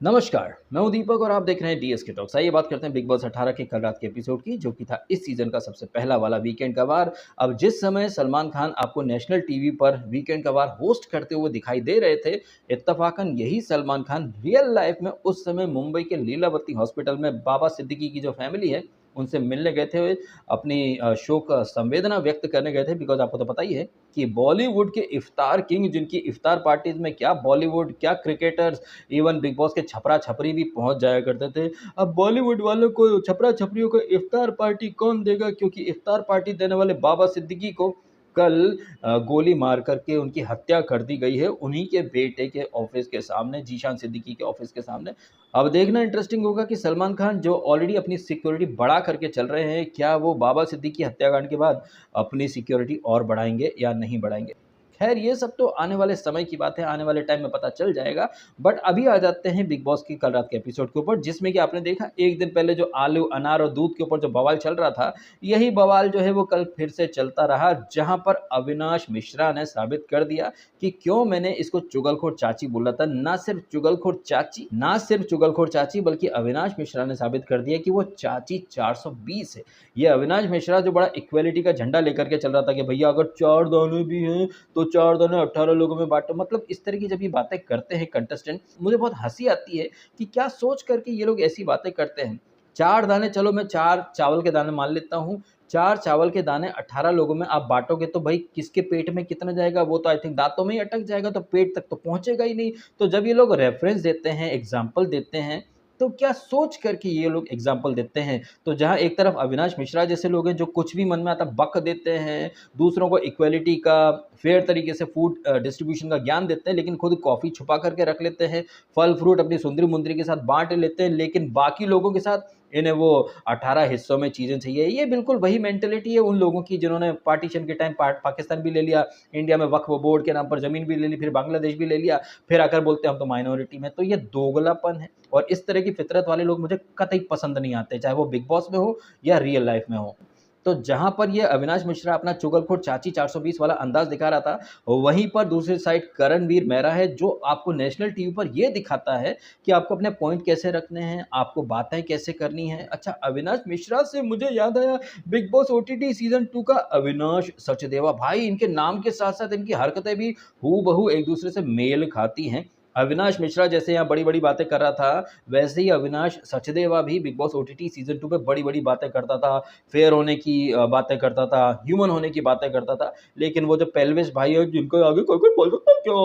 नमस्कार, मैं हूं दीपक और आप देख रहे हैं डीएसके टॉक्स। आइए बात करते हैं बिग बॉस 18 के कल रात के एपिसोड की, जो कि था इस सीजन का सबसे पहला वाला वीकेंड का वार। अब जिस समय सलमान खान आपको नेशनल टीवी पर वीकेंड का वार होस्ट करते हुए दिखाई ददे रहे थे, इत्तफाकन यही सलमान खान रियल लाइफ में उस समय मुंबई के लीलावती हॉस्पिटल में बाबा सिद्दीकी की जो फैमिली है उनसे मिलने गए थे। अपनी शोक संवेदना व्यक्त करने गए थे, बिकॉज आपको तो पता ही है कि बॉलीवुड के इफ्तार किंग, जिनकी इफ्तार पार्टीज में क्या बॉलीवुड, क्या क्रिकेटर्स, इवन बिग बॉस के छपरा छपरी भी पहुंच जाया करते थे। अब बॉलीवुड वालों को, छपरा छपरियों को इफ्तार पार्टी कौन देगा, क्योंकि इफ्तार पार्टी देने वाले बाबा सिद्दीकी को कल गोली मार करके उनकी हत्या कर दी गई है, उन्हीं के बेटे के ऑफिस के सामने, जीशान सिद्दीकी के ऑफिस के सामने। अब देखना इंटरेस्टिंग होगा कि सलमान खान जो ऑलरेडी अपनी सिक्योरिटी बढ़ा करके चल रहे हैं, क्या वो बाबा सिद्दीकी हत्याकांड के बाद अपनी सिक्योरिटी और बढ़ाएंगे या नहीं बढ़ाएंगे। खैर, ये सब तो आने वाले समय की बात है, आने वाले टाइम में पता चल जाएगा। बट अभी आ जाते हैं बिग बॉस की कल रात के एपिसोड के ऊपर, जिसमें कि आपने देखा एक दिन पहले जो आलू, अनार और दूध के ऊपर जो बवाल चल रहा था, यही बवाल जो है वो कल फिर से चलता रहा, जहां पर अविनाश मिश्रा ने साबित कर दिया कि क्यों मैंने इसको चुगलखोर चाची बोला था। ना सिर्फ चुगलखोर चाची, बल्कि अविनाश मिश्रा ने साबित कर दिया कि वो चाची 420 है। ये अविनाश मिश्रा जो बड़ा इक्वेलिटी का झंडा लेकर के चल रहा था कि भैया अगर 4 दाने भी हैं तो 4 दाने 18 लोगों में बांटो, मतलब इस तरह की जब ये बातें करते हैं कंटेस्टेंट, मुझे बहुत हंसी आती है कि क्या सोच करके ये लोग ऐसी बातें करते हैं। 4 दाने, चलो मैं 4 चावल के दाने मान लेता हूँ, 4 चावल के दाने 18 लोगों में आप बांटोगे तो भाई किसके पेट में कितना जाएगा, वो तो आई थिंक दांतों में ही अटक जाएगा, तो पेट तक तो पहुंचेगा ही नहीं। तो जब ये लोग रेफरेंस देते हैं, एग्जाम्पल देते हैं, तो क्या सोच करके ये लोग एग्जाम्पल देते हैं। तो जहां एक तरफ अविनाश मिश्रा जैसे लोग हैं जो कुछ भी मन में आता बक देते हैं, दूसरों को इक्वेलिटी का, फेयर तरीके से फूड डिस्ट्रीब्यूशन का ज्ञान देते हैं, लेकिन खुद कॉफ़ी छुपा करके रख लेते हैं, फल फ्रूट अपनी सुंदरी मुंदरी के साथ बांट लेते हैं, लेकिन बाकी लोगों के साथ इन्हें वो 18 हिस्सों में चीज़ें चाहिए। ये बिल्कुल वही मेंटेलिटी है उन लोगों की जिन्होंने पार्टीशन के टाइम पाकिस्तान भी ले लिया, इंडिया में वक्फ बोर्ड के नाम पर ज़मीन भी ले ली, फिर बांग्लादेश भी ले लिया, फिर आकर बोलते हैं हम तो माइनॉरिटी में। तो ये दोगलापन है, और इस तरह की फितरत वाले लोग मुझे कतई पसंद नहीं आते, चाहे वो बिग बॉस में हो या रियल लाइफ में हो। तो जहां पर ये अविनाश मिश्रा अपना चुगलखोर चाची 420 वाला अंदाज दिखा रहा था, वहीं पर दूसरी साइड करणवीर मेहरा है, जो आपको नेशनल टीवी पर ये दिखाता है कि आपको अपने पॉइंट कैसे रखने हैं, आपको बातें कैसे करनी है। अच्छा, अविनाश मिश्रा से मुझे याद आया बिग बॉस ओटीटी सीजन 2 का अविनाश सचदेवा। भाई, इनके नाम के साथ साथ इनकी हरकतें भी हूबहू एक दूसरे से मेल खाती हैं। अविनाश मिश्रा जैसे यहाँ बड़ी-बड़ी बातें कर रहा था, वैसे ही अविनाश सचदेवा भी बिग बॉस ओटीटी सीजन 2 पे बड़ी-बड़ी बातें करता था, फेयर होने की बातें करता था, ह्यूमन होने की बातें करता था। लेकिन वो जो पेल्विस भाई है जिनको आगे कोई-कोई बोल सकता है क्या?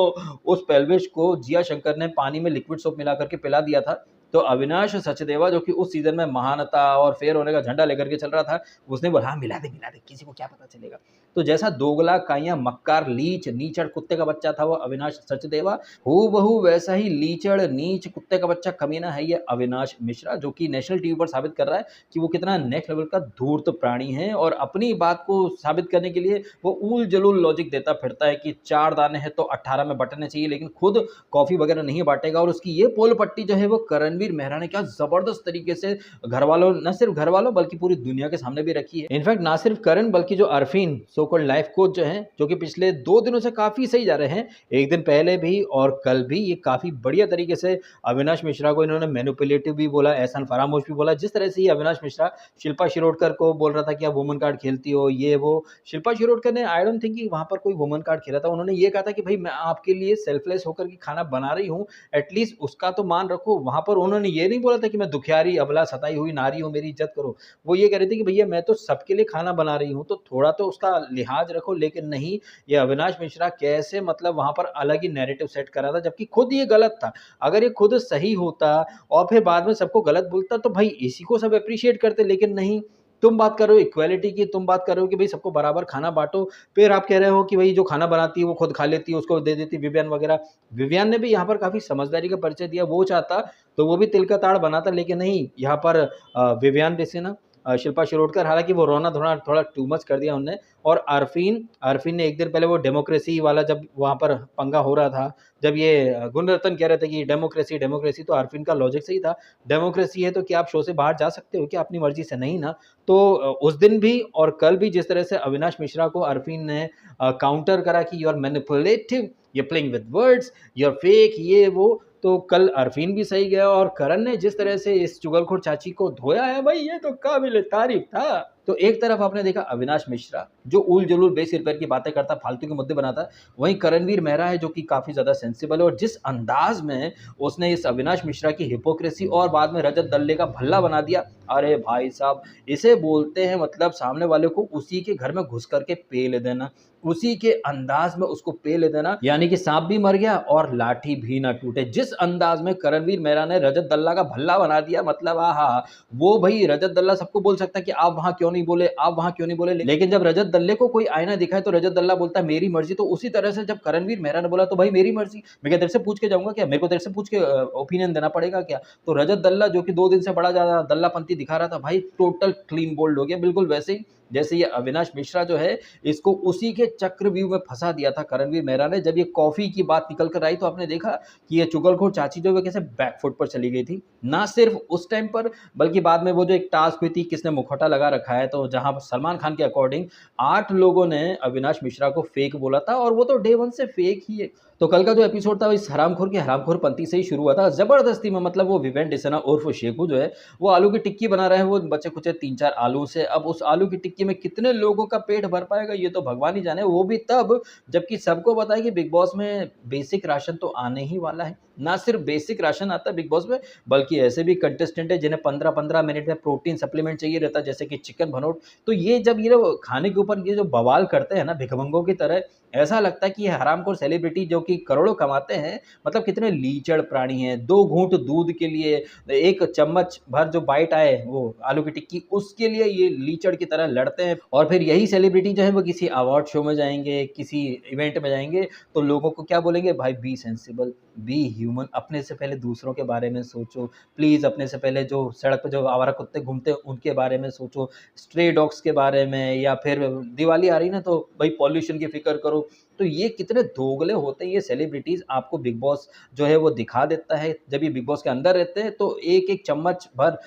उस पेल्विस को जिया शंकर ने पानी में लिक्विड सोप मिला करके पिला दिया था। तो अविनाश सचदेवा, जो कि उस सीजन में महानता और फेयर होने का झंडा लेकर के चल रहा था, उसने बोला हाँ मिला दे, किसी को क्या पता चलेगा। तो जैसा दोगला, काइयां, मक्कार, लीच, नीचड़ कुत्ते का बच्चा था वो अविनाश सचदेवा, हूबहू वैसा ही लीचड़, नीच, कुत्ते का बच्चा कमीना है ये अविनाश मिश्रा, जो कि नेशनल टीवी पर साबित कर रहा है कि वो कितना नेक्स्ट लेवल का धूर्त प्राणी है। और अपनी बात को साबित करने के लिए वो ऊल जलूल लॉजिक देता फिरता है कि 4 दाने हैं तो 18 में बंटने चाहिए, लेकिन खुद कॉफी वगैरह नहीं बांटेगा। और उसकी ये पोल पट्टी जो है वो करणवीर मेहरा ने क्या जबरदस्त तरीके से घर वालों, न सिर्फ घर वालों बल्कि पूरी दुनिया के सामने भी रखी है। इनफैक्ट ना सिर्फ करण, बल्कि जो Arfeen so called life coach जो है, जो कि पिछले 2 दिनों से काफी सही जा रहे हैं, एक दिन पहले भी और कल भी, ये काफी बढ़िया तरीके से अविनाश मिश्रा को इन्होंने मैनिपुलेटिव भी बोला, एहसान फरामोश भी बोला। जिस तरह से ये अविनाश मिश्रा शिल्पा शिरोडकर को बोल रहा था कि आप वुमन कार्ड खेलती हो, ये वो, शिल्पा शिरोडकर ने आई डोंट थिंक कि वहां पर कोई वुमन कार्ड खेला था। उन्होंने ये कहा था कि भाई मैं आपके लिए सेल्फलेस होकर के खाना बना रही हूँ, एटलीस्ट उसका तो मान रखो। वहां पर उन्होंने ये नहीं बोला था कि मैं दुखियारी, अबला, सताई हुई नारी हूँ, मेरी इज्जत करो। वो ये कह रहे थे कि भैया मैं तो सबके लिए खाना बना रही हूँ, तो थोड़ा तो उसका लिहाज रखो। लेकिन नहीं, ये अविनाश मिश्रा कैसे मतलब वहां पर अलग ही नैरेटिव सेट कर रहा था, जबकि खुद ये गलत था। अगर ये खुद सही होता और फिर बाद में सबको गलत बोलता तो भाई इसी को सब अप्रिशिएट करते, लेकिन नहीं। तुम बात कर रहे हो इक्वालिटी की, तुम बात कर रहे हो कि भाई सबको बराबर खाना बांटो, फिर आप कह रहे हो कि भाई जो खाना बनाती है वो खुद खा लेती है, उसको दे देती विवियन वगैरह। विवियन ने भी यहाँ पर काफी समझदारी का परिचय दिया, वो चाहता तो वो भी तिल का ताड़ बनाता, लेकिन नहीं, यहाँ पर विवियन जैसे ना, शिल्पा शिरोडकर, हालांकि वो रोना थोड़ा थोड़ा टू मच कर दिया उनने। और अरफीन ने एक दिन पहले वो डेमोक्रेसी वाला जब वहां पर पंगा हो रहा था, जब ये गुणरत्न कह रहे थे कि डेमोक्रेसी डेमोक्रेसी, तो अरफीन का लॉजिक सही था, डेमोक्रेसी है तो क्या आप शो से बाहर जा सकते हो क्या अपनी मर्जी से? नहीं ना। तो उस दिन भी और कल भी जिस तरह से अविनाश मिश्रा को अरफीन ने काउंटर करा कि you are manipulative, you are playing with words, you are fake, ये वो, तो कल अरफीन भी सही गया और करण ने जिस तरह से इस चुगलखोर चाची को धोया है भाई, ये तो काबिल तारीफ था। तो एक तरफ आपने देखा अविनाश मिश्रा जो उल जलूल बेसिर पैर की बातें करता, फालतू के मुद्दे बनाता, वहीं करणवीर मेहरा है जो कि काफी ज्यादा सेंसिबल है, और जिस अंदाज में उसने इस अविनाश मिश्रा की हिपोक्रेसी और बाद में रजत दल्ले का भल्ला बना दिया, अरे भाई साहब, इसे बोलते हैं मतलब सामने वाले को उसी के घर में घुस करके पे ले देना, उसी के अंदाज में उसको पे ले देना, यानी कि सांप भी मर गया और लाठी भी ना टूटे। जिस अंदाज में करणवीर मेहरा ने रजत दल्ला का भल्ला बना दिया, मतलब आहा, वो भाई रजत दल्ला सबको बोल सकता है कि आप वहां क्यों नहीं बोले, आप वहां क्यों नहीं बोले, लेकिन जब रजत दल्ले को कोई आईना दिखाए तो रजत दल्ला बोलता है मेरी मर्जी। तो उसी तरह से जब करणवीर मेहरा ने बोला तो भाई मेरी मर्जी, मैं क्या तेरे से पूछ के जाऊंगा क्या, मेरे को तेरे से पूछ के ओपिनियन देना पड़ेगा क्या। तो रजत दल्ला जो कि 2 दिन से बड़ा ज्यादा दल्लापंती दिखा रहा था, भाई टोटल क्लीन बोल्ड हो गया, बिल्कुल वैसे ही जैसे ये अविनाश मिश्रा जो है, इसको उसी के चक्रव्यूह में फंसा दिया था करणवीर मेहरा ने। जब ये कॉफी की बात निकल कर आई तो आपने देखा कि ये चुगलखोर चाची जो है कैसे बैकफुट पर चली गई थी, ना सिर्फ उस टाइम पर बल्कि बाद में वो जो एक टास्क हुई थी किसने मुखौटा लगा रखा है, तो जहां सलमान खान के अकॉर्डिंग 8 लोगों ने अविनाश मिश्रा को फेक बोला था, और वो तो डे 1 से फेक ही है। तो कल का जो एपिसोड था इस हरामखोर की हरामखोर पंथी से ही शुरू हुआ था जबरदस्ती में, मतलब वो विवेन डिसना उर्फ शेखू जो है वो आलू की टिक्की बना रहे हैं, वो बचे कुचे 3-4 आलू से। अब उस आलू की टिक्की में कितने लोगों का पेट भर पाएगा ये तो भगवान ही जाने, वो भी तब जबकि सबको पता है कि बिग बॉस में बेसिक राशन तो आने ही वाला है। ना सिर्फ बेसिक राशन आता है बिग बॉस में, बल्कि ऐसे भी कंटेस्टेंट है जिन्हें 15-15 मिनट में प्रोटीन सप्लीमेंट चाहिए रहता है, जैसे कि चिकन भनोट। तो ये जब ये लोग खाने के ऊपर ये जो बवाल करते हैं ना भिखमंगों की तरह, ऐसा लगता है कि ये हरामखोर सेलिब्रिटी जो कि करोड़ों कमाते हैं, मतलब कितने लीचड़ प्राणी हैं। 2 घूंट दूध के लिए, 1 चम्मच भर जो बाइट आए वो आलू की टिक्की, उसके लिए ये लीचड़ की तरह लड़ते हैं। और फिर यही सेलिब्रिटी जो है वो किसी अवार्ड शो में जाएंगे, किसी इवेंट में जाएंगे, तो लोगों को क्या बोलेंगे, भाई बी सेंसिबल, बी ह्यूमन, अपने से पहले दूसरों के बारे में सोचो प्लीज, अपने से पहले जो सड़क पर जो आवारा कुत्ते घूमते हैं उनके बारे में सोचो, स्ट्रे डॉग्स के बारे में, या फिर दिवाली आ रही ना तो भाई पॉल्यूशन की फिक्र करो। तो ये कितने दोगले होते हैं ये सेलिब्रिटीज, आपको बिग बॉस जो है वो दिखा देता है। जब ये बिग बॉस के अंदर रहते हैं तो एक एक चम्मच भर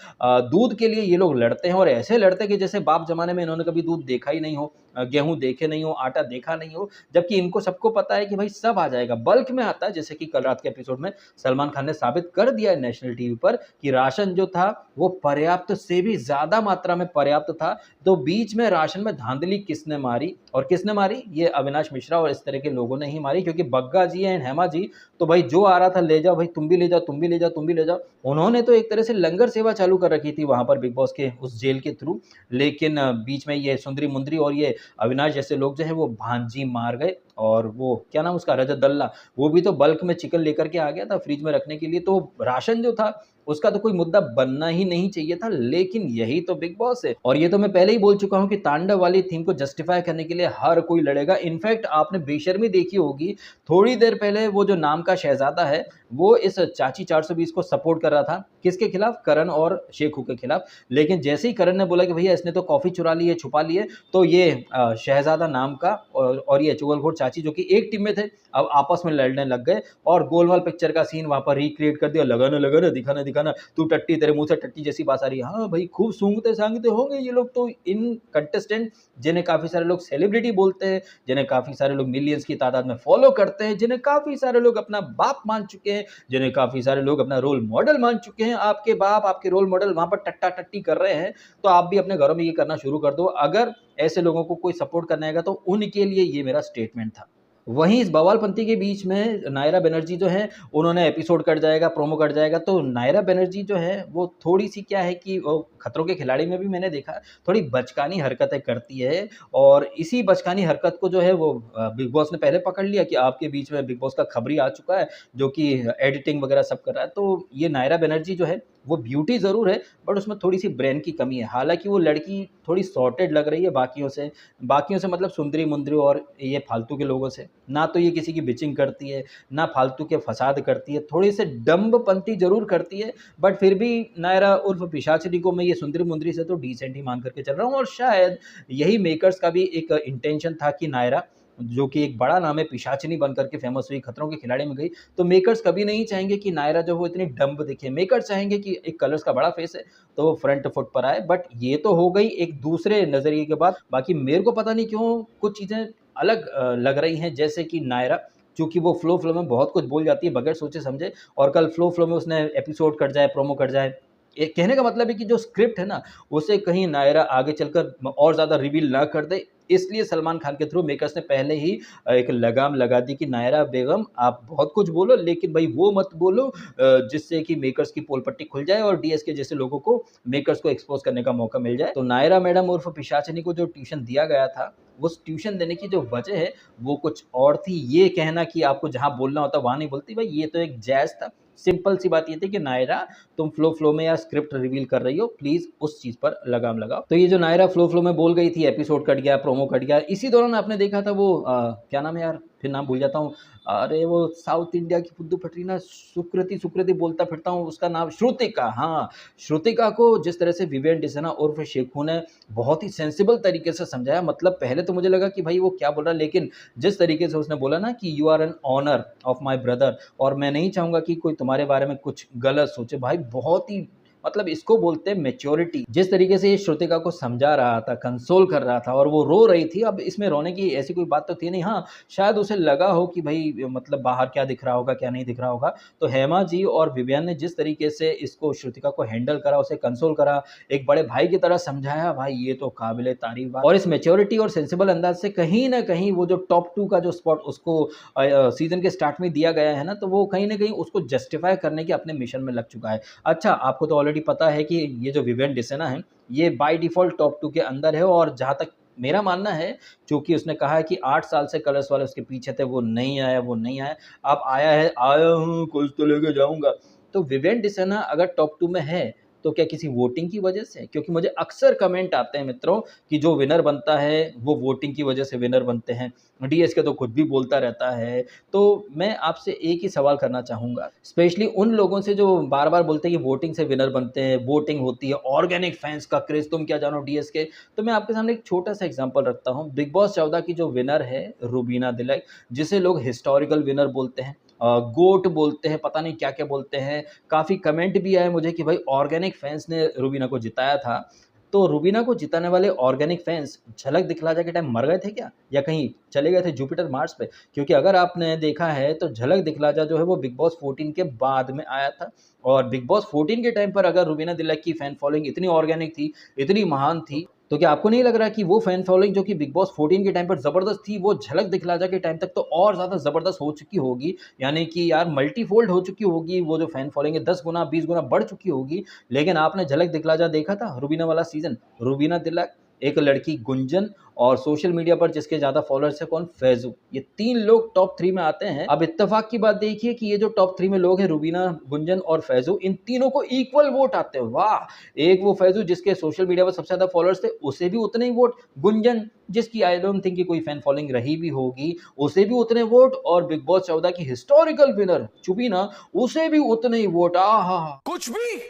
दूध के लिए ये लोग लड़ते हैं, और ऐसे लड़ते हैं कि जैसे बाप जमाने में इन्होंने कभी दूध देखा ही नहीं हो, गेहूं देखे नहीं हो, आटा देखा नहीं हो, जबकि इनको सबको पता है कि भाई सब आ जाएगा, बल्क में आता है। जैसे कि कल रात के एपिसोड में सलमान खान ने साबित कर दिया है नेशनल टीवी पर कि राशन जो था वो पर्याप्त से भी ज्यादा मात्रा में पर्याप्त था। तो बीच में राशन में धांधली किसने मारी, और किसने मारी, ये अविनाश मिश्रा और इस तरह के लोगों ने ही मारी, क्योंकि बग्गा जी एंड हेमा जी तो भाई जो आ रहा था ले जाओ भाई, तुम भी ले जाओ, तुम भी ले जाओ, तुम भी ले जाओ। उन्होंने तो एक तरह से लंगर सेवा चालू कर रखी थी वहां पर बिग बॉस के उस जेल के थ्रू, लेकिन बीच में ये सुंदरी मुंदरी और ये अविनाश जैसे लोग जो है वो भांजी मार गए। और वो क्या नाम उसका, रजत दल्ला, वो भी तो बल्क में चिकन लेकर के आ गया था फ्रिज में रखने के लिए। तो राशन जो था उसका तो कोई मुद्दा बनना ही नहीं चाहिए था, लेकिन यही तो बिग बॉस है। और ये तो मैं पहले ही बोल चुका हूं कि तांडव वाली थीम को जस्टिफाई करने के लिए हर कोई लड़ेगा। इनफैक्ट आपने बेशर्मी देखी होगी, थोड़ी देर पहले वो जो नाम का शहजादा है वो इस चाची 420 को सपोर्ट कर रहा था, किसके खिलाफ, करण और शेखू के खिलाफ। लेकिन जैसे ही करण ने बोला कि भैया इसने तो कॉफी चुरा ली है, छुपा ली है, तो ये शहजादा नाम का और ये चुगलखोर चाची जो कि एक टीम में थे, अब आपस में लड़ने लग गए और गोलमाल पिक्चर का सीन वहां पर रिक्रिएट कर दिया। लगाना लगाना, दिखाना दिखाना, तू टट्टी, तेरे मुंह से टट्टी जैसी बात आ रही है। हाँ भाई, खूब सूंघते सांगते होंगे ये लोग तो, इन कंटेस्टेंट जिन्हें काफी सारे लोग सेलिब्रिटी बोलते हैं, जिन्हें काफी सारे लोग मिलियंस की तादाद में फॉलो करते हैं, जिन्हें काफी सारे लोग अपना बाप मान चुके हैं, जिन्हें काफी सारे लोग अपना रोल मॉडल मान चुके हैं। आपके बाप, आपके रोल मॉडल वहां पर टट्टा टट्टी कर रहे हैं, तो आप भी अपने घरों में ये करना शुरू कर दो। अगर ऐसे लोगों को कोई सपोर्ट करना है तो उनके लिए ये मेरा स्टेटमेंट था। वहीं इस बवालपंती के बीच में नायरा बनर्जी जो है, उन्होंने एपिसोड कट जाएगा, प्रोमो कट जाएगा, तो नायरा बनर्जी जो है वो थोड़ी सी क्या है कि वो खतरों के खिलाड़ी में भी मैंने देखा थोड़ी बचकानी हरकतें करती है, और इसी बचकानी हरकत को जो है वो बिग बॉस ने पहले पकड़ लिया कि आपके बीच में बिग बॉस का खबरी आ चुका है जो कि एडिटिंग वगैरह सब कर रहा है। तो ये नायरा बनर्जी जो है वो ब्यूटी ज़रूर है, बट उसमें थोड़ी सी ब्रेन की कमी है। हालांकि वो लड़की थोड़ी सॉर्टेड लग रही है बाकियों से मतलब सुंदरी मुंदरी और ये फालतू के लोगों से। ना तो ये किसी की बिचिंग करती है, ना फालतू के फसाद करती है, थोड़ी से डम्बपंती जरूर करती है, बट फिर भी नायरा उर्फ पिशाचिनी को मैं ये सुंदरी मुंदरी से तो डिसेंट ही मान करके चल रहा हूँ। और शायद यही मेकर्स का भी एक इंटेंशन था कि नायरा जो कि एक बड़ा नाम है, पिशाचिनी बन करके फेमस हुई, खतरों के खिलाड़ी में गई, तो मेकर्स कभी नहीं चाहेंगे कि नायरा जो वो इतनी डम्ब दिखे। मेकर्स चाहेंगे कि एक कलर्स का बड़ा फेस है तो वो फ्रंट फुट पर आए, बट ये तो हो गई एक दूसरे नजरिए के बाद। बाकी मेरे को पता नहीं क्यों कुछ चीजें अलग लग रही हैं, जैसे कि नायरा चूँकि वो फ्लो में बहुत कुछ बोल जाती है बगैर सोचे समझे, और कल फ्लो में उसने एपिसोड कट जाए, प्रोमो कट जाए। ये कहने का मतलब है कि जो स्क्रिप्ट है ना, उसे कहीं नायरा आगे चलकर और ज़्यादा रिवील ना कर दे, इसलिए सलमान खान के थ्रू मेकर्स ने पहले ही एक लगाम लगा दी कि नायरा बेगम आप बहुत कुछ बोलो, लेकिन भाई वो मत बोलो जिससे कि मेकर्स की पोल पट्टी खुल जाए और डीएसके जैसे लोगों को मेकर्स को एक्सपोज करने का मौका मिल जाए। तो नायरा मैडम उर्फ पिशाचिनी को जो ट्यूशन दिया गया था, उस ट्यूशन देने की जो वजह है वो कुछ और थी। ये कहना कि आपको जहाँ बोलना होता वहाँ नहीं बोलती, भाई ये तो एक जायज़ था। सिंपल सी बात ये थी कि नायरा तुम फ्लो में या स्क्रिप्ट रिवील कर रही हो, प्लीज उस चीज पर लगाम लगाओ। तो ये जो नायरा फ्लो में बोल गई थी, एपिसोड कट गया, प्रोमो कट गया, इसी दौरान आपने देखा था वो क्या नाम है यार, फिर नाम भूल जाता हूँ। अरे वो साउथ इंडिया की फुद्दू फटरी ना, सुकृति सुकृति बोलता फिरता हूँ, उसका नाम श्रुतिका। हाँ, श्रुतिका को जिस तरह से विवियन डिसेना उर्फ शेखू ने बहुत ही सेंसिबल तरीके से समझाया, मतलब पहले तो मुझे लगा कि भाई वो क्या बोल रहा है, लेकिन जिस तरीके से उसने बोला ना कि you are an honour of my brother, और मैं नहीं चाहूंगा कि कोई तुम्हारे बारे में कुछ गलत सोचे, भाई बहुत ही मतलब इसको बोलते हैं मैच्योरिटी। जिस तरीके से ये श्रुतिका को समझा रहा था, कंसोल कर रहा था, और वो रो रही थी, अब इसमें रोने की ऐसी कोई बात तो थी नहीं। हाँ, शायद उसे लगा हो कि भाई मतलब बाहर क्या दिख रहा होगा क्या नहीं दिख रहा होगा। तो हेमा जी और विवियन ने जिस तरीके से इसको श्रुतिका को हैंडल करा, उसे कंसोल करा, एक बड़े भाई की तरह समझाया, भाई ये तो काबिले तारीफ बात। और इस मैच्योरिटी और सेंसिबल अंदाज से कहीं ना कहीं वो जो टॉप 2 का जो स्पॉट उसको सीजन के स्टार्ट में दिया गया है ना, तो वो कहीं ना कहीं उसको जस्टिफाई करने के अपने मिशन में लग चुका है। अच्छा, आपको तो ऑलरेडी पता है कि ये जो विवियन डिसेना है, ये बाय डिफ़ॉल्ट टॉप 2 के अंदर है, और जहाँ तक मेरा मानना है, चूँकि उसने कहा है कि 8 साल से कलर्स वाले उसके पीछे थे, वो नहीं आया, वो नहीं आया। अब आया है, आया हूँ, कुछ तो लेके जाऊँगा। तो विवियन डिसेना अगर टॉप 2 में है, तो क्या किसी वोटिंग की वजह से? क्योंकि मुझे अक्सर कमेंट आते हैं मित्रों कि जो विनर बनता है, वो वोटिंग की वजह से विनर बनते हैं। डीएसके तो खुद भी बोलता रहता है। तो मैं आपसे एक ही सवाल करना चाहूँगा, स्पेशली उन लोगों से जो बार-बार बोलते हैं कि वोटिंग से विनर बनते हैं, वोटिंग होती है, ऑर्गेनिक फैन्स का क्रेज़, तुम क्या जानो डीएसके। तो मैं आपके सामने एक छोटा-सा एग्ज़ाम्पल रखता हूँ। बिग बॉस 14 की जो विनर है, रूबीना दिलक, जिसे लोग हिस्टोरिकल विनर बोलते हैं, गोट बोलते हैं, पता नहीं क्या-क्या बोलते हैं। काफ़ी कमेंट भी आए मुझे कि भाई ऑर्गेनिक फैन्स ने रूबीना को जिताया था। तो रूबीना को जिताने वाले ऑर्गेनिक फैन्स झलक दिखलाजा के टाइम मर गए थे क्या? या कहीं चले गए थे जुपिटर, मार्स पे? क्योंकि अगर आपने देखा है तो झलक दिखलाजा जो है वो बिग बॉस 14 के बाद में आया था, और बिग बॉस 14 के टाइम पर अगर रूबीना दिलक की फैन फॉलोइंग इतनी ऑर्गेनिक थी, इतनी महान थी, तो क्या आपको नहीं लग रहा कि वो फैन फॉलोइंग जो कि बिग बॉस 14 के टाइम पर ज़बरदस्त थी, वो झलक दिखलाजा के टाइम तक तो और ज़्यादा ज़बरदस्त हो चुकी होगी? यानी कि यार मल्टीफ़ोल्ड हो चुकी होगी, वो जो फैन फॉलोइंग है 10 गुना 20 गुना बढ़ चुकी होगी। लेकिन आपने झलक दिखलाजा देखा था रूबीना वाला सीज़न? रूबीना दिलक, एक लड़की गुंजन, और सोशल मीडिया पर जिसके ज़्यादा फॉलोअर्स है कौन? फैज़ू। ये 3 लोग टॉप 3 में आते हैं। अब इत्तेफ़ाक की बात देखिए कि ये जो टॉप 3 में लोग हैं, रूबीना, गुंजन और फैज़ू, इन तीनों को इक्वल वोट आते हैं। वाह! एक वो फैज़ू जिसके सोशल मीडिया पर सबसे ज़्यादा फॉलोअर्स थे, उसे भी उतने ही वोट। गुंजन, जिसकी आई डोंट थिंक कि कोई फैन फॉलोइंग रही भी होगी, उसे भी उतने वोट, और बिग बॉस 14 की हिस्टोरिकल विनर चुबीना, उसे भी उतने ही वोट। आहा! कुछ भी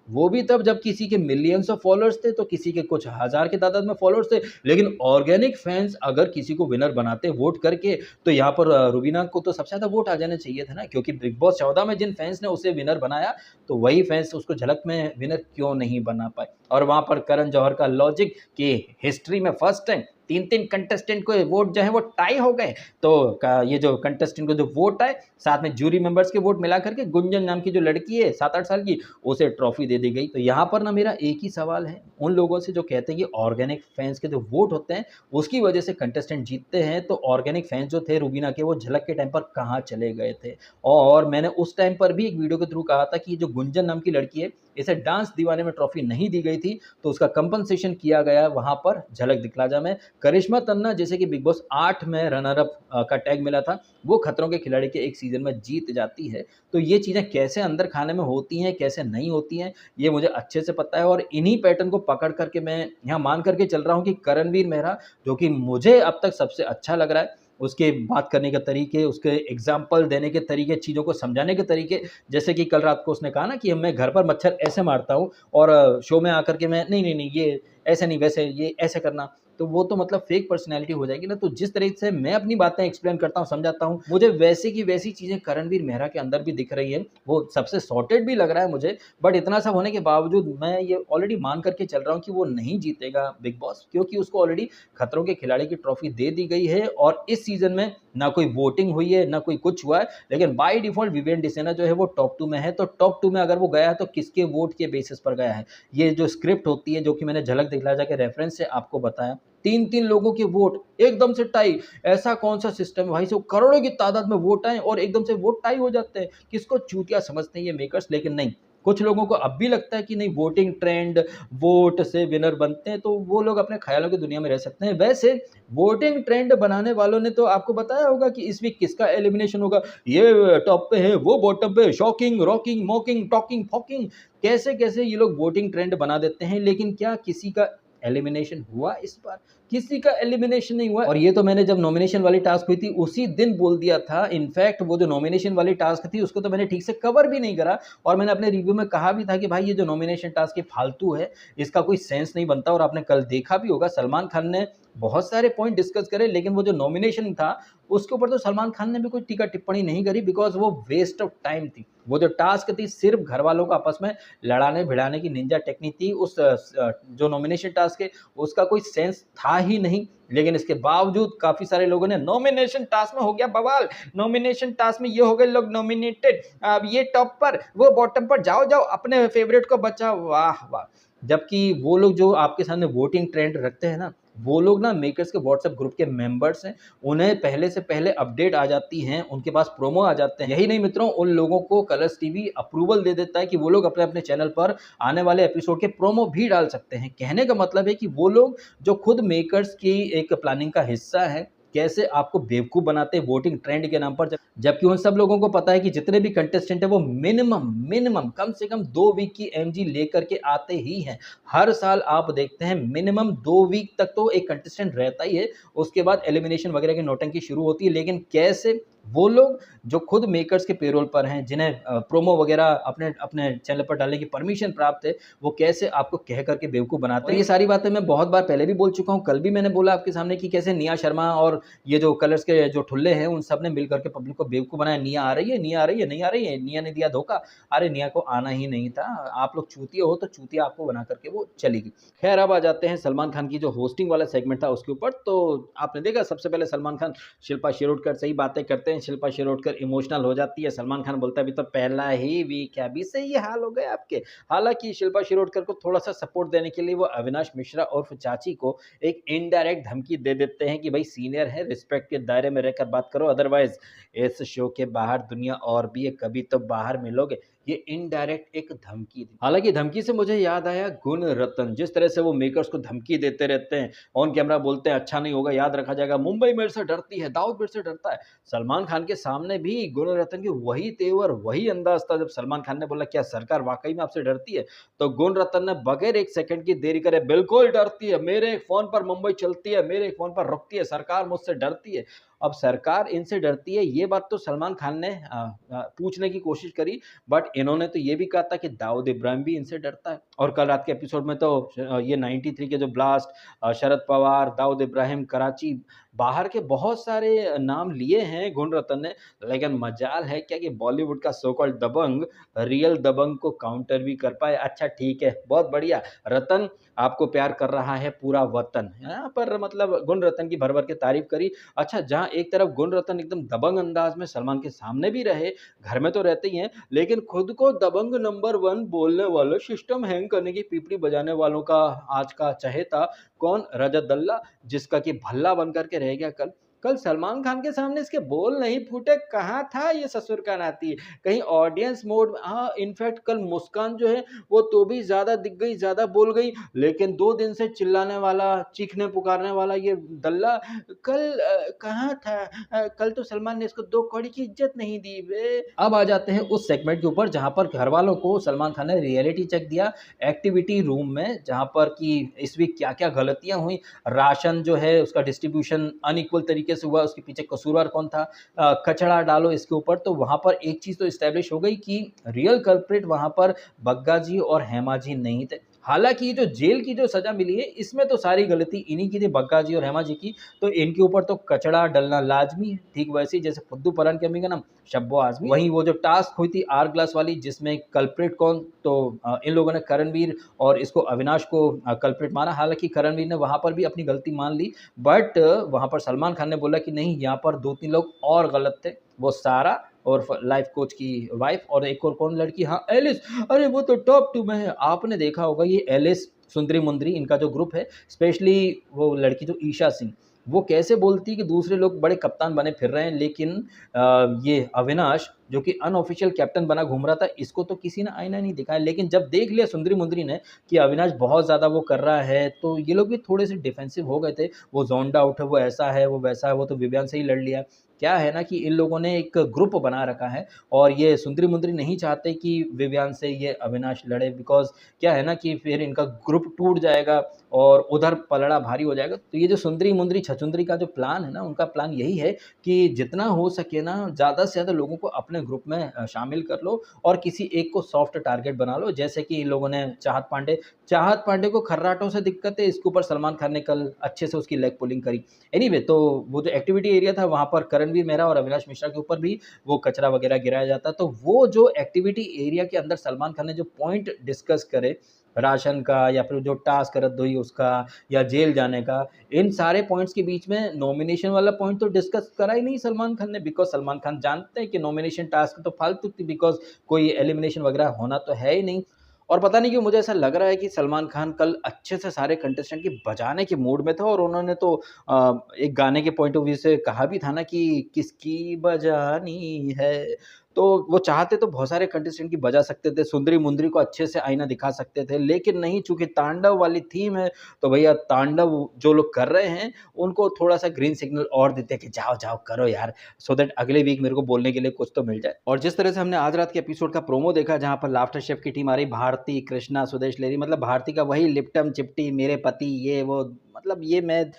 वो भी तब जब किसी के मिलियंस ऑफ फॉलोअर्स थे, तो किसी के कुछ हज़ार की तादाद में फॉलोअर्स थे। लेकिन ऑर्गेनिक फैन्स अगर किसी को विनर बनाते वोट करके, तो यहाँ पर रूबीना को तो सबसे ज़्यादा वोट आ जाने चाहिए थे ना, क्योंकि बिग बॉस 14 में जिन फैन्स ने उसे विनर बनाया, तो वही फैन्स उसको झलक में विनर क्यों नहीं बना पाए? और वहाँ पर करण जौहर का लॉजिक कि हिस्ट्री में फर्स्ट टाइम 3-3 कंटेस्टेंट को वोट जो है वो टाई हो गए, तो ये जो कंटेस्टेंट को जो वोट आए, साथ में जूरी मेंबर्स के वोट मिला करके गुंजन नाम की जो लड़की है 7-8 साल की, उसे ट्रॉफी दे दी गई। तो यहाँ पर ना मेरा एक ही सवाल है उन लोगों से जो कहते हैं कि ऑर्गेनिक फैंस के जो वोट होते हैं उसकी वजह से कंटेस्टेंट जीतते हैं, तो ऑर्गेनिक फैंस जो थे रूबीना के, वो झलक के टाइम पर कहाँ चले गए थे? और मैंने उस टाइम पर भी एक वीडियो के थ्रू कहा था कि जो गुंजन नाम की लड़की है, इसे डांस दीवाने में ट्रॉफी नहीं दी गई थी, तो उसका कंपनसेशन किया गया वहाँ पर झलक दिखलाजा में। करिश्मा तन्ना, जैसे कि बिग बॉस 8 में रनर अप का टैग मिला था, वो खतरों के खिलाड़ी के एक सीज़न में जीत जाती है। तो ये चीज़ें कैसे अंदर खाने में होती हैं, कैसे नहीं होती हैं, ये मुझे अच्छे से पता है, और इन्हीं पैटर्न को पकड़ कर के मैं यहाँ मान कर के चल रहा हूँ कि करणवीर मेहरा, जो कि मुझे अब तक सबसे अच्छा लग रहा है, उसके बात करने के तरीके, उसके एग्ज़ाम्पल देने के तरीके, चीज़ों को समझाने के तरीके, जैसे कि कल रात को उसने कहा ना कि मैं घर पर मच्छर ऐसे मारता हूँ, और शो में आकर के मैं नहीं, नहीं, नहीं, ये ऐसे नहीं, वैसे ये ऐसे करना। तो वो तो मतलब फेक पर्सनैलिटी हो जाएगी ना। तो जिस तरीके से मैं अपनी बातें एक्सप्लेन करता हूँ, समझाता हूँ, मुझे वैसी की वैसी चीज़ें करणवीर मेहरा के अंदर भी दिख रही है। वो सबसे सॉर्टेड भी लग रहा है मुझे, बट इतना सब होने के बावजूद मैं ये ऑलरेडी मान करके चल रहा हूँ कि वो नहीं जीतेगा बिग बॉस, क्योंकि उसको ऑलरेडी खतरों के खिलाड़ी की ट्रॉफी दे दी गई है और इस सीज़न में ना कोई वोटिंग हुई है, ना कोई कुछ हुआ है। लेकिन बाय डिफ़ॉल्ट विवेन डिसेना जो है वो टॉप 2 में है, तो टॉप 2 में अगर वो गया है तो किसके वोट के बेसिस पर गया है? ये जो स्क्रिप्ट होती है, जो कि मैंने झलक दिखला जा के रेफरेंस से आपको बताया, 3-3 लोगों के वोट एकदम से टाई, ऐसा कौन-सा सिस्टम है भाई? सो करोड़ों की तादाद में वोट आए और एकदम से वोट टाई हो जाते हैं। किसको चूतिया समझते हैं ये मेकर्स, लेकिन नहीं, कुछ लोगों को अब भी लगता है कि नहीं, वोटिंग ट्रेंड, वोट से विनर बनते हैं, तो वो लोग अपने ख़्यालों की दुनिया में रह सकते हैं। वैसे वोटिंग ट्रेंड बनाने वालों ने तो आपको बताया होगा कि इस वीक किसका एलिमिनेशन होगा, ये टॉप पे है, वो बॉटम पे, शॉकिंग, रॉकिंग, मॉकिंग, टॉकिंग, फॉकिंग, कैसे-कैसे ये लोग वोटिंग ट्रेंड बना देते हैं। लेकिन क्या किसी का एलिमिनेशन हुआ इस बार? किसी का एलिमिनेशन नहीं हुआ। और ये तो मैंने जब नॉमिनेशन वाली टास्क हुई थी उसी दिन बोल दिया था। इनफैक्ट वो जो नॉमिनेशन वाली टास्क थी उसको तो मैंने ठीक से कवर भी नहीं करा और मैंने अपने रिव्यू में कहा भी था कि भाई ये जो नॉमिनेशन टास्क ये फालतू है, इसका कोई सेंस नहीं बनता। और आपने कल देखा भी होगा, सलमान खान ने बहुत सारे पॉइंट डिस्कस करे, लेकिन वो जो नॉमिनेशन था उसके ऊपर तो सलमान खान ने भी कोई टीका टिप्पणी नहीं करी, बिकॉज वो वेस्ट ऑफ टाइम थी। वो जो टास्क थी सिर्फ घर वालों को आपस में लड़ाने भिड़ाने की निंजा टेक्निक थी। उस जो नॉमिनेशन टास्क है उसका कोई सेंस था ही नहीं। लेकिन इसके बावजूद काफी सारे लोगों ने नॉमिनेशन टास्क में हो गया बवाल, नॉमिनेशन टास्क में ये हो गए लोग नॉमिनेटेड, अब ये टॉप पर वो बॉटम पर, जाओ जाओ अपने फेवरेट को बचाओ। वाह वाह। जबकि वो लोग जो आपके सामने वोटिंग ट्रेंड रखते हैं ना, वो लोग ना मेकर्स के व्हाट्सएप ग्रुप के मेंबर्स हैं, उन्हें पहले से पहले अपडेट आ जाती हैं, उनके पास प्रोमो आ जाते हैं। यही नहीं मित्रों, उन लोगों को कलर्स टीवी अप्रूवल दे देता है कि वो लोग अपने अपने चैनल पर आने वाले एपिसोड के प्रोमो भी डाल सकते हैं। कहने का मतलब है कि वो लोग जो खुद मेकर्स की एक प्लानिंग का हिस्सा है, कैसे आपको बेवकूफ़ बनाते हैं वोटिंग ट्रेंड के नाम पर। जबकि उन सब लोगों को पता है कि जितने भी कंटेस्टेंट हैं वो मिनिमम कम से कम 2 वीक की एमजी लेकर के आते ही हैं। हर साल आप देखते हैं मिनिमम 2 वीक तक तो एक कंटेस्टेंट रहता ही है, उसके बाद एलिमिनेशन वगैरह की नौटंकी शुरू होती है। लेकिन कैसे वो लोग जो खुद मेकर्स के पेरोल पर हैं, जिन्हें प्रोमो वगैरह अपने अपने चैनल पर डालने की परमिशन प्राप्त है, वो कैसे आपको कह करके बेवकूफ़ बनाते हैं। ये सारी बातें मैं बहुत बार पहले भी बोल चुका हूँ, कल भी मैंने बोला आपके सामने कि कैसे निया शर्मा और ये जो कलर्स के जो ठुल्ले हैं उन सब ने मिल करके पब्लिक को बेवकूफ़ बनाया। निया आ रही है, निया आ रही है, नहीं आ रही है, निया ने दिया धोखा। अरे निया को आना ही नहीं था, आप लोग चूतिया हो तो चूतिया आपको बना करके वो चलेगी। खैर अब आ जाते हैं सलमान खान की जो होस्टिंग वाला सेगमेंट था उसके ऊपर। तो आपने देखा सबसे पहले सलमान खान शिल्पा शिरोडकर से ही बातें करते हैं, शिल्पा शिरोडकर इमोशनल हो जाती है, सलमान खान बोलता है अभी तो पहला ही वीक है, अभी से ये हाल हो गए आपके। हालांकि शिल्पा शिरोडकर को थोड़ा सा सपोर्ट देने के लिए वो अविनाश मिश्रा और चाची को एक इनडायरेक्ट धमकी दे देते हैं कि भाई सीनियर है, रिस्पेक्ट के दायरे में रहकर बात करो, अदरवाइज इस शो के बाहर दुनिया और भी है, कभी तो बाहर मिलोगे। ये इनडायरेक्ट एक धमकी थी। हालांकि धमकी से मुझे याद आया गुण रतन, जिस तरह से वो मेकर्स को धमकी देते रहते हैं, ऑन कैमरा बोलते हैं अच्छा नहीं होगा, याद रखा जाएगा, मुंबई मेरे से डरती है, दाऊद मेरे से डरता है। सलमान खान के सामने भी गुण रतन की वही तेवर, वही अंदाज था। जब सलमान खान ने बोला क्या सरकार वाकई में आपसे डरती है, तो गुण रतन ने बगैर एक सेकंड की देरी करे बिल्कुल डरती है, मेरे एक फोन पर मुंबई चलती है, मेरे एक फोन पर रुकती है, सरकार मुझसे डरती है। अब सरकार इनसे डरती है, ये बात तो सलमान खान ने पूछने की कोशिश करी, बट इन्होंने तो ये भी कहा था कि दाऊद इब्राहिम भी इनसे डरता है। और कल रात के एपिसोड में तो ये 93 के जो ब्लास्ट, शरद पवार, दाऊद इब्राहिम, कराची, बाहर के बहुत सारे नाम लिए हैं गुण रतन ने। लेकिन मजाल है क्या कि बॉलीवुड का सो कॉल्ड दबंग रियल दबंग को काउंटर भी कर पाए। अच्छा ठीक है, बहुत बढ़िया, रतन आपको प्यार कर रहा है पूरा वतन। यहाँ पर मतलब गुण रतन की भर भर के तारीफ करी। अच्छा, जहाँ एक तरफ गुण रतन एकदम दबंग अंदाज में सलमान के सामने भी रहे, घर में तो रहते ही हैं, लेकिन खुद को दबंग नंबर 1 बोलने वाले, सिस्टम हैंग करने की पीपड़ी बजाने वालों का आज का चहेता कौन, रजत दल्ला, जिसका कि भल्ला बन करके रह गया। कल कल सलमान खान के सामने इसके बोल नहीं फूटे, कहाँ था ये ससुर का नाती, कहीं ऑडियंस मोड में। हाँ, इनफैक्ट कल मुस्कान जो है वो तो भी ज्यादा दिख गई, ज्यादा बोल गई, लेकिन 2 दिन से चिल्लाने वाला, चीखने पुकारने वाला ये दल्ला कल कहाँ था। कल तो सलमान ने इसको 2 कौड़ी की इज्जत नहीं दी बे। अब आ जाते हैं उस सेगमेंट के ऊपर जहां पर घर वालों को सलमान खान ने रियलिटी चेक दिया एक्टिविटी रूम में, जहां पर कि इस वीक क्या क्या गलतियां हुई, राशन जो है उसका डिस्ट्रीब्यूशन अनइक्वल तरीके से हुआ, उसके पीछे कसूरवार कौन था, कचड़ा डालो इसके ऊपर। तो वहां पर एक चीज तो एस्टेब्लिश हो गई कि रियल कल्प्रिट वहां पर बग्गा जी और हेमा जी नहीं थे। हालाँकि ये जो जेल की जो सज़ा मिली है, इसमें तो सारी गलती इन्हीं की थी, बग्गा जी और हेमा जी की, तो इनके ऊपर तो कचड़ा डलना लाज़मी है। ठीक वैसे ही जैसे फुद्दू परान की अम्मी का नाम शब्बो आज़मी, वहीं वो जो टास्क हुई थी आर ग्लास वाली जिसमें कल्प्रिट कौन, तो इन लोगों ने करणवीर और इसको अविनाश को कल्प्रिट माना। हालाँकि करणवीर ने वहाँ पर भी अपनी गलती मान ली, बट वहाँ पर सलमान खान ने बोला कि नहीं, यहाँ पर 2-3 लोग और गलत थे, वो सारा और लाइफ कोच की वाइफ और एक और कौन लड़की, हाँ, एलिस। अरे वो तो टॉप 2 में है। आपने देखा होगा ये एलिस, सुंदरी मुंदरी इनका जो ग्रुप है, स्पेशली वो लड़की जो ईशा सिंह, वो कैसे बोलती है कि दूसरे लोग बड़े कप्तान बने फिर रहे हैं, लेकिन ये अविनाश जो कि अनऑफिशियल कैप्टन बना घूम रहा था, इसको तो किसी ने आईना नहीं दिखाया। लेकिन जब देख लिया सुंदरी मुंदरी ने कि अविनाश बहुत ज़्यादा वो कर रहा है, तो ये लोग भी थोड़े से डिफेंसिव हो गए थे। वो ज़ोन्ड आउट है, वो ऐसा है, वो वैसा है, वो तो विवियान से ही लड़ लिया। क्या है ना कि इन लोगों ने एक ग्रुप बना रखा है और ये सुंदरी मुंदरी नहीं चाहते कि विवियान से ये अविनाश लड़े, बिकॉज़ क्या है ना कि फिर इनका ग्रुप टूट जाएगा और उधर पलड़ा भारी हो जाएगा। तो ये जो सुंदरी मुंदरी छछूंदरी का जो प्लान है ना, उनका प्लान यही है कि जितना हो सके ना ज़्यादा से ज़्यादा लोगों को अपने ग्रुप में शामिल कर लो और किसी एक को सॉफ्ट टारगेट बना लो। जैसे कि इन लोगों ने चाहत पांडे को खर्राटों से दिक्कत है, इसके ऊपर सलमान खान ने कल अच्छे से उसकी लेग पुलिंग करी। एनीवे, तो वो जो एक्टिविटी एरिया था वहाँ पर करणवीर मेहरा और अविनाश मिश्रा के ऊपर भी वो कचरा वगैरह गिराया जाता। तो वो जो एक्टिविटी एरिया के अंदर सलमान खान ने जो पॉइंट डिस्कस करे, राशन का या फिर जो टास्क रद्द उसका या जेल जाने का, इन सारे पॉइंट्स के बीच में नॉमिनेशन वाला पॉइंट तो डिस्कस करा ही नहीं सलमान खान ने, बिकॉज़ सलमान खान जानते हैं कि नॉमिनेशन टास्क तो फालतू थी, बिकॉज़ कोई एलिमिनेशन वगैरह होना तो है ही नहीं। और पता नहीं क्यों मुझे ऐसा लग रहा है कि सलमान खान कल अच्छे से सारे कंटेस्टेंट की बजाने के मूड में था और उन्होंने तो एक गाने के पॉइंट ऑफ व्यू से कहा भी था ना कि किसकी बजानी है। तो वो चाहते तो बहुत सारे कंटेस्टेंट की बजा सकते थे, सुंदरी-मुंदरी को अच्छे से आईना दिखा सकते थे, लेकिन नहीं, चूँकि तांडव वाली थीम है, तो भैया तांडव जो लोग कर रहे हैं, उनको थोड़ा-सा ग्रीन सिग्नल और देते हैं कि जाओ, जाओ करो यार, सो दैट अगले वीक मेरे को बोलने के लिए कुछ तो मिल जाए। और जिस तरह से हमने आज रात के एपिसोड का प्रोमो देखा, जहाँ पर लाफ्टर शेफ की टीम आ रही, भारती, कृष्णा, सुदेश लेरी, मतलब भारती का वही लिप्टम चिप्टी, मेरे पति, ये वो, मतलब ये मैं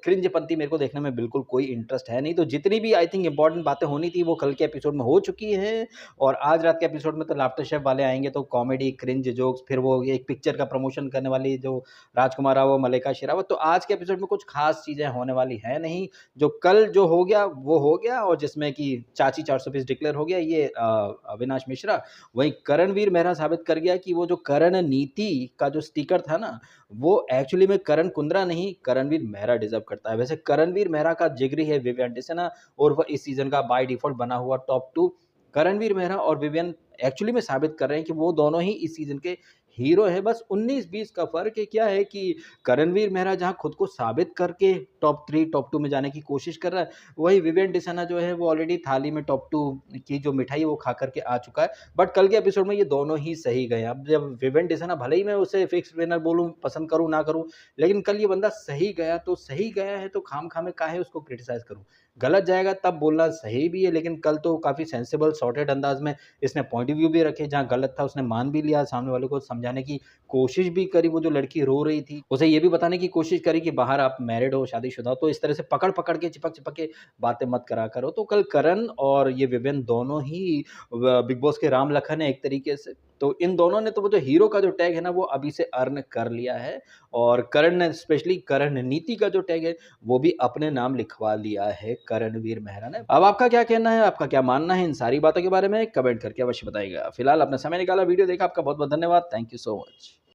क्रिंजपंती मेरे को देखने में बिल्कुल कोई इंटरेस्ट है नहीं। तो जितनी भी आई थिंक इम्पोर्टेंट बातें होनी थी वो कल के एपिसोड में हो चुकी हैं और आज रात के एपिसोड में तो लाफ्टर शेफ वाले आएँगे तो कॉमेडी, क्रिंज जोक्स, फिर वो एक पिक्चर का प्रमोशन करने वाली जो राजकुमार राव और मलाइका शेरावत, तो आज के एपिसोड में कुछ खास चीज़ें होने वाली हैं नहीं। जो कल जो हो गया वो हो गया और जिसमें कि चाची 420 डिक्लेयर हो गया ये अविनाश मिश्रा, वहीं करणवीर मेहरा साबित कर गया कि वो जो करण नीति का जो स्टिकर था ना, वो एक्चुअली में करण कुंद्रा नहीं, करणवीर मेहरा डिज़र्व करता है। वैसे करणवीर मेहरा का जिगरी है विवियन डिसेना और वह इस सीज़न का बाय डिफ़ॉल्ट बना हुआ टॉप 2। करणवीर मेहरा और विवियन एक्चुअली में साबित कर रहे हैं कि वो दोनों ही इस सीज़न के हीरो हैं। बस 19-20 का फ़र्क है। क्या है कि करणवीर मेहरा जहाँ खुद को साबित करके टॉप 3, टॉप 2 में जाने की कोशिश कर रहा है, वहीं विवियन डिसेना जो है वो ऑलरेडी थाली में टॉप 2 की जो मिठाई है वो खा कर के आ चुका है। बट कल के एपिसोड में ये दोनों ही सही गए। अब जब विवेन डिसेना, भले ही मैं उसे फिक्स विनर बोलूँ, पसंद करूँ ना करूँ, लेकिन कल ये बंदा सही गया तो सही गया है, तो खाम-खा में काहे उसको क्रिटिसाइज़ करूँ। गलत जाएगा तब बोलना सही भी है, लेकिन कल तो काफ़ी सेंसिबल सॉर्टेड अंदाज़ में इसने पॉइंट ऑफ व्यू भी रखे, जहाँ गलत था उसने मान भी लिया, सामने वाले को समझाने की कोशिश भी करी। वो जो लड़की रो रही थी, उसे ये भी बताने की कोशिश करी कि बाहर आप मैरिड हो, शादीशुदा हो, तो इस तरह से पकड़-पकड़ के, चिपक-चिपक के बातें मत करा करो। तो कल करण और ये विवेन दोनों ही बिग बॉस के राम लखन है एक तरीके से। तो इन दोनों ने तो वो जो हीरो का जो टैग है ना वो अभी से अर्न कर लिया है और करण ने, स्पेशली करण नीति का जो टैग है वो भी अपने नाम लिखवा लिया है करणवीर मेहरा ने। अब आपका क्या कहना है, आपका क्या मानना है इन सारी बातों के बारे में, कमेंट करके अवश्य बताइएगा। फिलहाल अपना समय निकाला, वीडियो देखा, आपका बहुत बहुत धन्यवाद। Thank you so much.